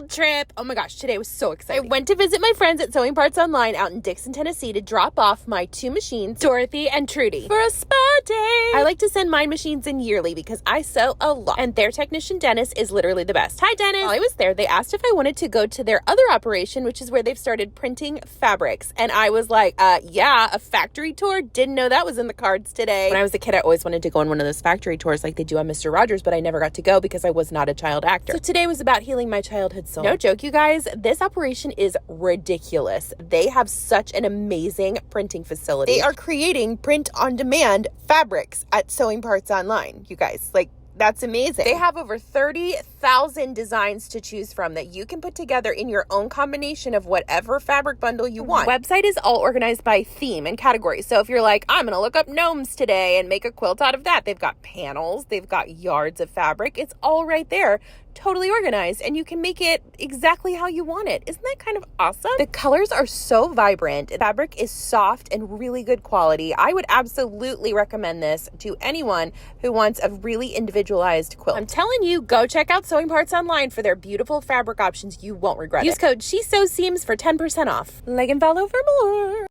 field trip. Oh my gosh, today was so exciting. I went to visit my friends at Sewing Parts Online out in Dixon, Tennessee to drop off my 2 machines, Dorothy and Trudy, for a spa day. I like to send my machines in yearly because I sew a lot, and their technician Dennis is literally the best. Hi Dennis. While I was there, they asked if I wanted to go to their other operation, which is where they've started printing fabrics, and I was like, yeah, a factory tour? Didn't know that was in the cards today. When I was a kid, I always wanted to go on one of those factory tours like they do on Mr. Rogers, but I never got to go because I was not a child actor. So today was about healing my childhood soul. No joke, you guys, this operation is ridiculous. They have such an amazing printing facility. They are creating print-on-demand fabrics at Sewing Parts Online, you guys. Like, that's amazing. They have over 30,000 designs to choose from that you can put together in your own combination of whatever fabric bundle you want. The website is all organized by theme and category. So if you're like, I'm going to look up gnomes today and make a quilt out of that, they've got panels, they've got yards of fabric. It's all right there, totally organized, and you can make it exactly how you want it. Isn't that kind of awesome? The colors are so vibrant. The fabric is soft and really good quality. I would absolutely recommend this to anyone who wants a really individualized quilt. I'm telling you, go check out Sewing Parts Online for their beautiful fabric options. You won't regret it. Use code SheSewsSeams for 10% off. Like and follow for more.